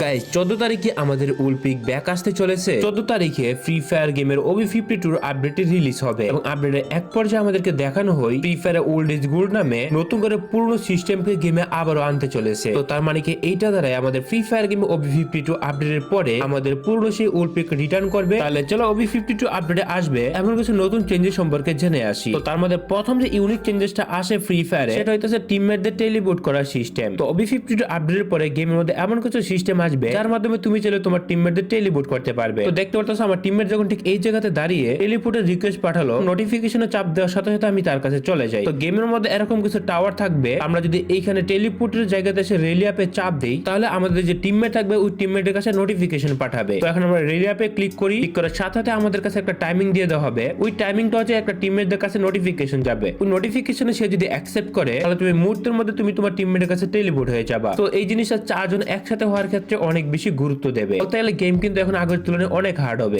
Guys 14 তারিখে আমাদের উলপিক back আসতে চলেছে। 14 তারিখে ফ্রি ফায়ার গেমের OB52 আপডেট রিলিজ হবে এবং আপডেটের এক পর্যায়ে আমাদেরকে দেখানো হয় free fire old is gold নামে নতুন করে পুরনো সিস্টেমকে গেমে আবারও আনতে চলেছে। তো তার মানে কি এইটা দ্বারাই আমাদের ফ্রি ফায়ার গেমে OB52 আপডেটের পরে আমাদের পুরনো সেই উলপিক রিটার্ন করবে। তাহলে চলো OB52 আপডেটে আসবে এমন কিছু নতুন চেঞ্জেস সম্পর্কে জেনে আসি। তো তার মধ্যে প্রথম যে ইউনিক চেঞ্জেসটা আসে ফ্রি ফায়ারে সেটা হইতেছে টিমমেটদের টেলিপোর্ট করার সিস্টেম। তো OB52 আপডেটের পরে গেমের মধ্যে এমন কিছু সিস্টেম আসবে যার মাধ্যমে তুমি চাইলে তোমার টিমমেটদের টেলিপোর্ট করতে পারবে। তো দেখতে পাচ্ছ আমার টিমমেট যখন ঠিক এই জায়গাতে দাঁড়িয়ে টেলিপোর্টের রিকোয়েস্ট পাঠালো, নোটিফিকেশনে চাপ দেওয়ার সাথে সাথে আমি তার কাছে চলে যাই। তো গেমের মধ্যে এরকম কিছু টাওয়ার থাকবে, আমরা যদি এইখানে টেলিপোর্টের জায়গাতে এসে রেলিয়াপে চাপ দেই তাহলে আমাদের যে টিমমেট থাকবে ওই টিমমেটের কাছে নোটিফিকেশন পাঠাবে। তো এখন আমরা রেলিয়াপে ক্লিক করি, ক্লিক করার সাথে সাথে আমাদের কাছে একটা টাইমিং দিয়ে দেওয়া হবে। ওই টাইমিংটা হচ্ছে একটা টিমমেটদের কাছে নোটিফিকেশন যাবে। ওই নোটিফিকেশনে সে যদি অ্যাকসেপ্ট করে তাহলে তুমি মুহূর্তের মধ্যে তুমি তোমার টিমমেটের কাছে টেলিপোর্ট হয়ে যাবা। তো এই জিনিসটা চারজন একসাথে হওয়ার ক্ষেত্রে অনেক বেশি গুরুত্ব দেবে। তাহলে গেম কিন্তু এখন আগের তুলনায় অনেক হার্ড হবে।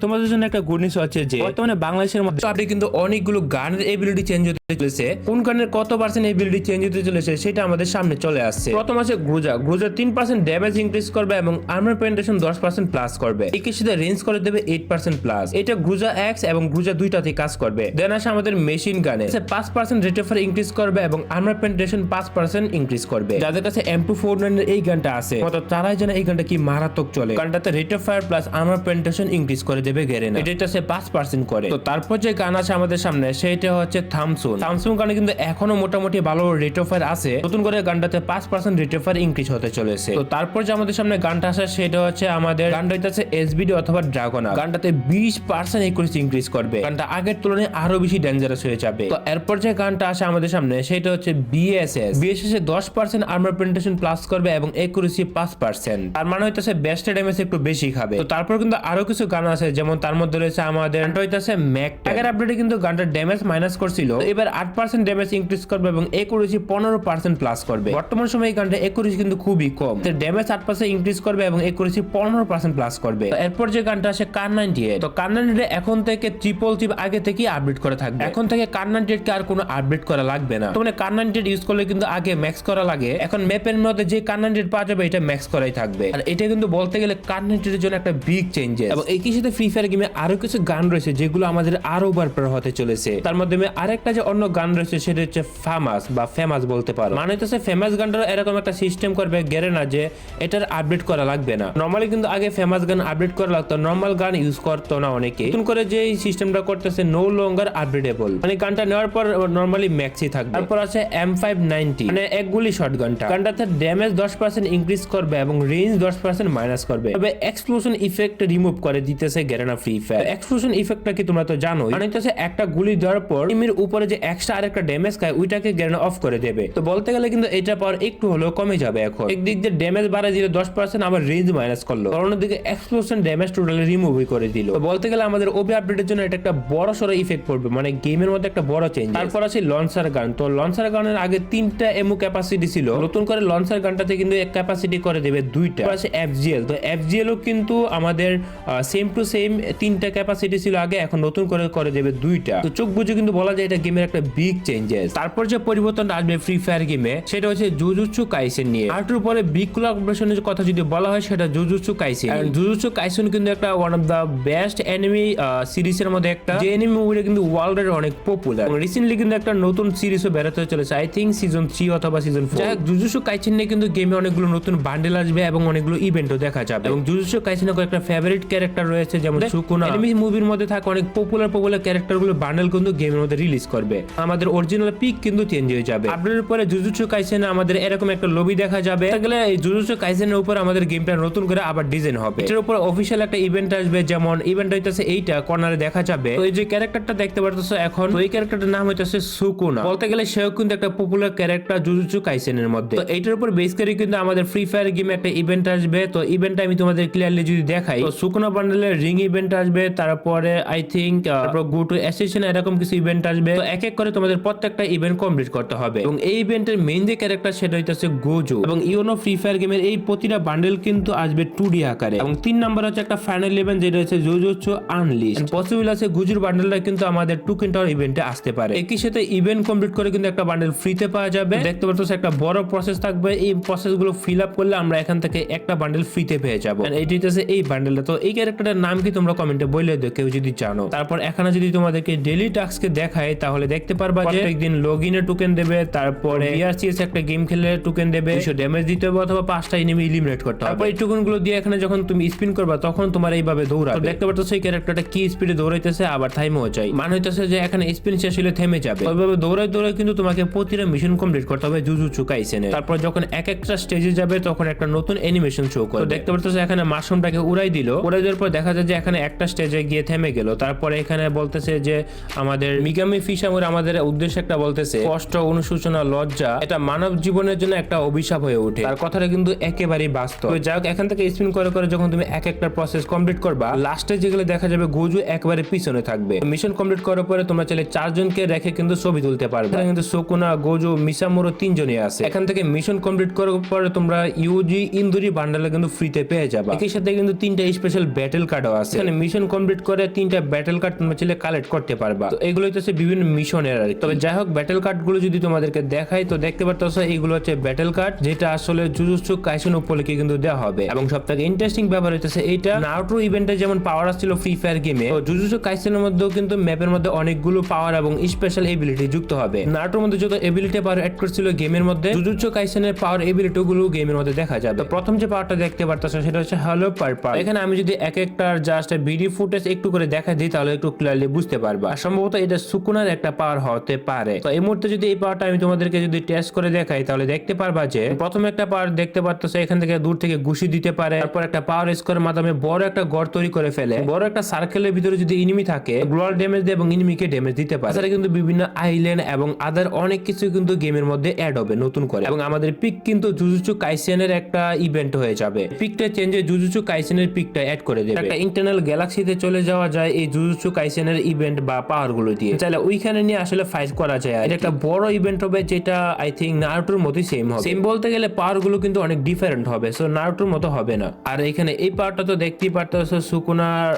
তোমাদের জন্য একটা গুড নিউজ আছে যে বর্তমানে বাংলাদেশের মধ্যে আপনি কিন্তু অনেকগুলো গানের এবিলিটি চেঞ্জ হতে চলেছে। কোন গানের কত পার্সেন্ট এবিলিটি চেঞ্জ হতে চলেছে সেটা আমাদের সামনে চলে আসছে। প্রথম আছে গ্রুজা। গ্রুজা 3% ড্যামেজ ইনক্রিজ করবে এবং আর্মার পেনিট্রেশন 10% প্লাস করবে। একই সাথে রেঞ্জ করে দেবে 8% প্লাস। এটা গ্রুজা এক্স এবং গ্রুজা দুইটাতে কাজ করবে। দেন আসে আমাদের মেশিন গানে 5% রেট অফ ফায়ার ইনক্রিজ করবে এবং আর্মার পেনিট্রেশন 5% ইনক্রিজ করবে। যাদের কাছে M249 এর এই গানটা আছে তারাই জানে এই গানটা কি মারাত্মক চলে। গানটাতে rate of fire plus armor penetration increase করে দেবে গেরেনা। এটা সে 5% করে। তো তারপর যে গান আছে আমাদের সামনে সেটা হচ্ছে থামসুন। থামসুন গানে কিন্তু এখনো মোটামুটি ভালো রেট অফ ফায়ার আছে। নতুন করে গানটাতে 5% রেট অফ ফায়ার ইনক্রিজ হতে চলেছে। তো তারপর যে আমাদের সামনে গানটা আসে সেটা হচ্ছে আমাদের গানটা হচ্ছে SBD অথবা ড্রাগনা। গানটাতে 20% একুরেসি ইনক্রিজ করবে। গানটা আগের তুলনায় আরো বেশি ডেঞ্জারাস হয়ে যাবে। তো এরপর যে গানটা আসে আমাদের সামনে সেটা হচ্ছে BSS। BSS এ 10% আর্মার পেনিট্রেশন প্লাস করবে এবং একুরেসি 5%। তার মানে হইতাছে বেস্ট ড্যামেজ একটু বেশি খাবে। তো তারপর কিন্তু আরো কিছু গান আছে, যেমন তার মধ্যে রয়েছে আমাদের গানটা হইতাছে ম্যাক। আগের আপডেটে কিন্তু গানটা ড্যামেজ মাইনাস করছিল, এবার 8% ড্যামেজ ইনক্রিজ করবে এবং একুরেসি 15% প্লাস করবে। বর্তমান সময়ে এই গানটা একুরেসি কিন্তু খুবই কম, ড্যামেজ 8% ইনক্রিজ করবে এবং একুরেসি 15% প্লাস করবে। এরপর যে গানটা আসে কার98। তো কার98 এখন থেকে ট্রিপল চিপ আগে থেকে আপডেট করা থাকবে। এখন থেকে কার98 কে আর কোনো আপডেট করা লাগবে না। তো মানে কার98 ইউজ করলে কিন্তু আগে ম্যাক্স করা লাগে, এখন ম্যাপের মধ্যে যে কার98 পাওয়া যাবে এটা ম্যাক্স করাই থাকবে। আর এটা কিন্তু বলতে গেলে কার98 এর জন্য একটা বিগ চেঞ্জেস। এবং একই সাথে ফ্রি ফায়ার গেমে আরো কিছু গান রয়েছে যেগুলো আমাদের আরো বারবার হতে চলেছে। তার মধ্যে আরেকটা যে অন্য গান রয়েছে সেটা হচ্ছে ফেমাস বলতে পারো। মানে হচ্ছে ফেমাস গানটার এরকম একটা সিস্টেম করবে গেরেনা যে এটার আপডেট করা লাগবে না। নরমালি কিন্তু আগে ফেমাস গান আপডেট করা লাগতো, নরমাল গান ইউজ করতো না অনেকে। নতুন করে যে সিস্টেমটা করতেছে নো লঙ্গার আপডেটেবল, মানে গানটা নেওয়ার পর নরমালি ম্যাক্সই থাকবে। তারপর আছে M590, মানে এক গুলি শট গানটাতে ড্যামেজ 10% ইনক্রিজ করবে এবং রেঞ্জ 10% মাইনাস করবে। তবে এক্সপ্লোশন ইফেক্ট রিমুভ করে দিতেছে গেরেনা ফ্রি ফায়ার। এক্সপ্লোশন ইফেক্টটা কি তোমরা তো জানোই, মানে হচ্ছে একটা গুলি দেওয়ার পর টিমের উপরে যে এক্সট্রা আরেকটা ড্যামেজ খায় ওইটাকে গেরেনা অফ করে দেবে। তো বলতে গেলে কিন্তু এটা পাওয়ার একটু হলেও কমে যাবে। এখন একদিক দিয়ে ড্যামেজ বাড়ায় দিল 10%, আবার রেঞ্জ মাইনাস করলো, অন্যদিকে এক্সপ্লোশন ড্যামেজ টোটালি রিমুভই করে দিল। তো বলতে গেলে আমাদের ওবি আপডেটের জন্য এটা একটা বড় সড়ো ইফেক্ট পড়বে, মানে গেমের মধ্যে একটা বড় চেঞ্জ। তারপর আছে লঞ্চার গান। তো লঞ্চার গানের আগে 3টা এমও ক্যাপাসিটি ছিল, নতুন করে লঞ্চার গানটাতে কিন্তু এক ক্যাপাসিটি করে দেবে 2টা। আছে FGL। তো FGL ও কিন্তু আমাদের সেম টু সেম 3টা ক্যাপাসিটি ছিল আগে, এখন নতুন করে দেবে 2টা। তো চোখ বুঝে কিন্তু বলা যায় এটা গেমের একটা বিগ চেঞ্জেস। তারপর যে পরিবর্তনটা আসবে ফ্রি ফায়ার গেমে সেটা হচ্ছে জুজুৎসু কাইসেন নিয়ে। আরটুর পরে বিগ কোলাবোরেশনের কথা যদি বলা হয় সেটা জুজুৎসু কাইসেন। জুজুৎসু কাইসেন কিন্তু একটা one of the best anime সিরিজের মধ্যে একটা, যে এনিমি মুভিটা কিন্তু ওয়ার্ল্ডের অনেক পপুলার। রিসেন্টলি কিন্তু একটা নতুন সিরিজও বেরোতে চলেছে, আই থিংক সিজন 3 অথবা সিজন 4। যাই জুজুৎসু কাইসেন নিয়ে কিন্তু গেমে অনেকগুলো নতুন বান্ডেল আসবে এবং অনেকগুলো ইভেন্টও দেখা যাবে। এবং জুজুৎসু কাইসেনের একটা ফেভারিট ক্যারেক্টার রয়েছে যেমন সুকুনা। এনিমি মুভির মধ্যে থাকা অনেক পপুলার ক্যারেক্টারগুলো বান্ডেল কিন্তু গেমের মধ্যে রিলিজ করবে। আমাদের অরিজিনাল পিক কিন্তু চেঞ্জ হয়ে যাবে। আপডেটের পরে জুজুৎসু কাইসেনে আমাদের এরকম একটা লবি দেখা যাবে। তাহলে এই জুজুৎসু কাইসেনের উপর আমাদের গেমটা নতুন করে আবার ডিজাইন হবে। এটার উপর অফিশিয়াল একটা ইভেন্ট আসবে, যেমন ইভেন্ট হইতাছে এইটা কর্নারে দেখা যাবে। তো এই যে ক্যারেক্টারটা দেখতে পারতেছো এখন, ওই ক্যারেক্টারটার নাম হইতাছে সুকুনা। বলতে গেলে সেও কিন্তু একটা পপুলার ক্যারেক্টার জুজুৎসু কাইসেনের মধ্যে। তো এইটার উপর বেস করে কিন্তু আমাদের ফ্রি ফায়ার গেমে একটা ইভেন্ট আসবে। তো ইভেন্টটা আমি তোমাদের ক্লিয়ারলি যদি দেখাই, তো সুকুনা বান্ডেলের রিং ইভেন্ট আসবে, তারপরে আই থিংক গো টু অ্যাসেশন এরকম কিছু ইভেন্ট আসবে। তো এক এক করে তোমাদের প্রত্যেকটা ইভেন্ট কমপ্লিট করতে হবে এবং এই ইভেন্টের মেইন যে ক্যারেক্টার সেটা হইতেছে গোজো এবং ইউনো ফ্রি ফায়ার গেমের এই প্রতিটা বান্ডেল কিন্তু আসবে 2D আকারে এবং 3 নাম্বার হচ্ছে একটা ফাইনাল ইভেন্ট যেটা হচ্ছে জুজুৎসু আনলিস্ট পসিবল আছে গুজুর বান্ডেলটা কিন্তু আমাদের টোকেন টাওয়ার ইভেন্টে আসতে পারে একই সাথে ইভেন্ট কমপ্লিট করে কিন্তু একটা বান্ডেল ফ্রিতে পাওয়া যাবে দেখতে পাচ্ছ একটা বড় প্রসেস থাকবে এই প্রসেস গুলো ফিল আপ করলে আমরা এখান থেকে একটা বান্ডেল ফ্রিতে পেয়ে যাবো এইটা হচ্ছে এই বান্ডেলটা তো এই ক্যারেক্টারের নাম কি তোমরা কমেন্টে বলে দিও কেউ যদি জানো তারপর এখানে যদি তোমাদেরকে ডেইলি টাস্ককে দেখায় তাহলে দেখতে পারবা যে একদিন লগইনের টোকেন দেবে তারপরে বিআরসিএস একটা গেম খেলে টোকেন দেবে 200 ড্যামেজ দিতে হবে অথবা 5টা এনিমি এলিমিনেট করতে হবে তারপর এই টোকেন গুলো দিয়ে এখানে যখন তুমি স্পিন করবা তখন তোমার এইভাবে দৌড়াবে দেখতে পাচ্ছ সেই ক্যারেক্টারটা কি স্পিডে দৌড়াইতেছে আবার থাইমেও যায় মানে হইতেছে যে এখানে স্পিন শেষ হলে থেমে যাবে ওইভাবে দৌড়াই দৌড়াই কিন্তু তোমাকে প্রতিটা মিশন কমপ্লিট করতে হবে জুজুৎসু কাইসেনে তারপর যখন এক একটা স্টেজে যাবে তখন একটা নতুন অ্যানিমেশন শো করবে দেখতে পাচ্ছ এখানে মাশরুমটাকে উড়াই দিল উড়াই দেওয়ার পর দেখা যায় যে এখানে একটা স্টেজে গিয়ে থেমে গেল তারপরে এখানে বলতেছে যে আমাদের মিগামি ফিশামুর আমাদের উদ্দেশ্যে একটা বলতেছে কষ্ট অনুশোচনা লজ্জা এটা মানব জীবনের জন্য একটা অভিশাপ হয়ে ওঠে তার কথাটা কিন্তু একেবারেই বাস্তব তো যাই হোক এখান থেকে স্পিন করে করে যখন তুমি এক একটা প্রসেস কমপ্লিট করবা লাস্টে যেগুলো দেখা যাবে গোজু একবারে পিছনে থাকবে মিশন কমপ্লিট করার পরে তোমরা চাইলে 4 জনকে রেখে কিন্তু ছবি তুলতে পারবে কিন্তু সুকুনা গোজু মিসামুরো 3 জনই আছে এখান থেকে মিশন কমপ্লিট করার পরে তোমরা ইউজি ইন্দুরি বান্ডেলে কিন্তু ফ্রিতে পেয়ে যাবে একই সাথে কিন্তু 3টা স্পেশাল ব্যাটেল কার্ডও আছে এখানে মিশন কমপ্লিট করে 3টা ব্যাটেল কার্ড তোমরা চাইলে কালেক্ট করতে পারবা তো এগুলো হচ্ছে বিভিন্ন মিশনের আর তবে যাই হোক ব্যাটেল কার্ড গুলো যদি তোমাদেরকে দেখাই তো দেখতে পারতো এইগুলো হচ্ছে ব্যাটেল কার্ড যেটা আসলে জুজুৎসু কাইসেন উপলক্ষে কিন্তু দেওয়া হবে এবং সবথেকে ইন্টারেস্টিং ব্যাপার হচ্ছে এইটা নারুটো ইভেন্টে যেমন পাওয়ার আসছিল ফ্রি ফায়ার গেমে তো জুজুৎসু কাইসেনের মধ্যেও কিন্তু ম্যাপের মধ্যে অনেকগুলো পাওয়ার এবং স্পেশাল এবিলিটি যুক্ত হবে নারুটোর মধ্যে যত এবিলিটি পাওয়ার অ্যাড করছিল গেমের মধ্যে জুজুৎসু কাইসেনের পাওয়ার এবিলিটি গুলো গেমের মধ্যে দেখা যাবে তো প্রথম যে পাওয়ারটা দেখতে পারতেছ সেটা হচ্ছে হ্যালো পারপাল এখানে আমি যদি এক একটার জাস্ট ভিডিও ফুটেজ একটু করে দেখা দিই তাহলে একটু ক্লিয়ারলি বুঝতে পারবা সম্ভবত এটা সুকুনার একটা পাওয়ার হতে পারে তো এই মুহূর্তে যদি এই পাওয়ারটা আমি তোমাদেরকে যদি টেস্ট করে দেখাই তাহলে দেখতে পারবা যে প্রথম একটা পাওয়ার দেখতে পারতেছো এখান থেকে দূর থেকে ঘুষি দিতে পারে তারপর একটা পাওয়ার স্কোরের মাধ্যমে বড় একটা ঘর তৈরি করে ফেলে বড় একটা সার্কেলের ভিতরে যদি এনিমি থাকে গ্লোয়াল ড্যামেজ দেয় এবং এনিমিকে ড্যামেজ দিতে পারে তাছাড়া কিন্তু বিভিন্ন আইল্যান্ড এবং আদার অনেক কিছু কিন্তু গেমের মধ্যে অ্যাড হবে নতুন করে এবং আমাদের পিক কিন্তু জুজুৎসু কাইসেনের একটা ইভেন্ট হয়ে যাবে পিকটা চেঞ্জে জুজুৎসু কাইসেনের পিকটা অ্যাড করে দেবে একটা ইন্টারনাল গ্যালাক্সিতে চলে যাওয়া যায় এই জুজুৎসু কাইসেনের ইভেন্ট বা পাওয়ার গুলো দিয়ে চাইলে ওইখানে নিয়ে আসলে ফাইট করা যায় এটা একটা বড় ইভেন্ট হবে যেটা আই থিঙ্ক নারুটোর মতোই সেম হবে সেম বলতে গেলে পাওয়ার গুলো কিন্তু অনেক ডিফারেন্ট হবে সো নারুটোর মতো হবে না আর এখানে এই পাওয়ারটা তো দেখতেই পারতেছো সুকুনার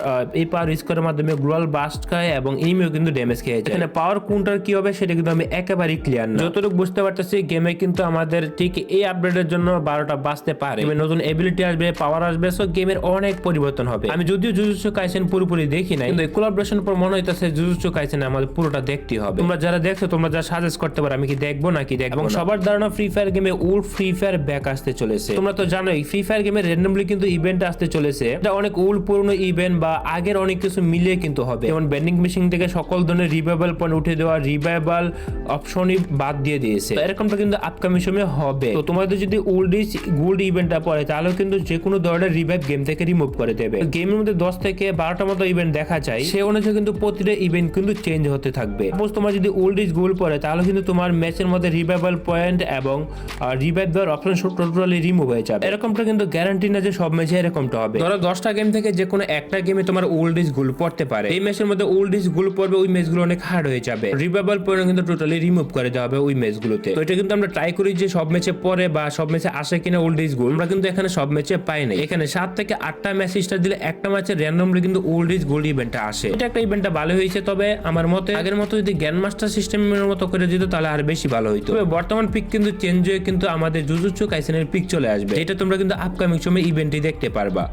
এই পাওয়ার ইউজ করার মাধ্যমে গ্লোবাল বাস্ট খায় এবং এনিমিও কিন্তু ড্যামেজ খেয়ে যায় এখানে পাওয়ার কোনটার কি হবে সেটা কিন্তু আমি একেবারেই ক্লিয়ার না যতটুকু বুঝতে পারতেছি গেমে কিন্তু আমাদের ঠিক এই আপডেটের জন্য 12টা বাঁচতে পারে নতুন এবিলিটি আসবে পাওয়ার আসবে সো গেমের অনেক পরিবর্তন হবে আমি যদিও জুজুৎসু কাইসেন পুরোপুরি দেখি নাই কিন্তু এই কোলাবোরেশন পর মনে হইতাছে জুজুৎসু কাইসেন আমাদের পুরোটা দেখতে হবে তোমরা যারা দেখছো তোমরা যা সাজেস্ট করতে পারো আমি কি দেখবো নাকি দেখবো এবং সবার ধারণা ফ্রি ফায়ার গেমে ওল্ড ফ্রি ফায়ার ব্যাক আসতে চলেছে তোমরা তো জানোই ফ্রি ফায়ার গেমে র্যান্ডমলি কিন্তু ইভেন্ট আসতে চলেছে এটা অনেক ওল্ড পুরনো ইভেন্ট বা আগের অনেক কিছু মিলিয়ে কিন্তু হবে যেমন বেন্ডিং মেশিন থেকে সকল ধরনের রিভাইভাল পয়েন্ট উঠে দেওয়া রিভাইভাল অপশনই বাদ দিয়ে দিয়েছে এরকমটা কিন্তু আপকামিং সময়ে হবে তো তোমাদের যদি ওল্ড ইজ গোল্ড ইভেন্টটা পড়ে তাহলে কিন্তু যে কোনো ধরনের রিভাইভ গেম থেকে রিমুভ করে দেবে গেমের মধ্যে 10 থেকে 12টা মতো ইভেন্ট দেখা যায় সে অনুযায়ী কিন্তু প্রতিটা ইভেন্ট কিন্তু চেঞ্জ হতে থাকবে সাপোজ তোমার যদি ওল্ড ইজ গোল্ড পড়ে তাহলে কিন্তু তোমার ম্যাচের মধ্যে রিভাইভাল পয়েন্ট এবং রিভাইভ দেওয়ার অপশন টোটালি রিমুভ হয়ে যাবে এরকমটা কিন্তু গ্যারান্টি না যে সব ম্যাচে এরকমটা হবে ধরো 10টা গেম থেকে যে কোনো একটা গেমে তোমার ওল্ড ইজ গোল্ড পড়তে পারে এই ম্যাচের মধ্যে ওল্ড ইজ গোল্ড পড়বে ওই ম্যাচগুলো অনেক হার্ড হয়ে যাবে রিভাইভাল পয়েন্ট কিন্তু টোটালি রিমুভ করে দেওয়া হবে ওই ম্যাচগুলোতে তো এটা কিন্তু আমরা ট্রাই করি যে সব ম্যাচে পড়ে বা সব ম্যাচে আসে কিনা ওল্ড ইজ গোল্ড আমরা কিন্তু এখানে সব ম্যাচে পাই নাই এখানে 7 থেকে 8টা ম্যাচ স্টার দিলে একটা ম্যাচে র্যান্ডমলি কিন্তু ওল্ড ইজ গোল্ড ইভেন্টটা আসে এটা একটা ইভেন্টটা ভালো হয়েছে তবে আমার মতে আগের মতো যদি গ্র্যান্ড মাস্টার সিস্টেমের মতো করে দিত তাহলে আর বেশি ভালো হইতো তবে বর্তমান পিক কিন্তু চেঞ্জ হয়ে কিন্তু আমাদের জুজুৎসু কাইসেনের পিক চলে আসবে এটা তোমরা কিন্তু আপকামিং সময় ইভেন্টে দেখতে পারবা।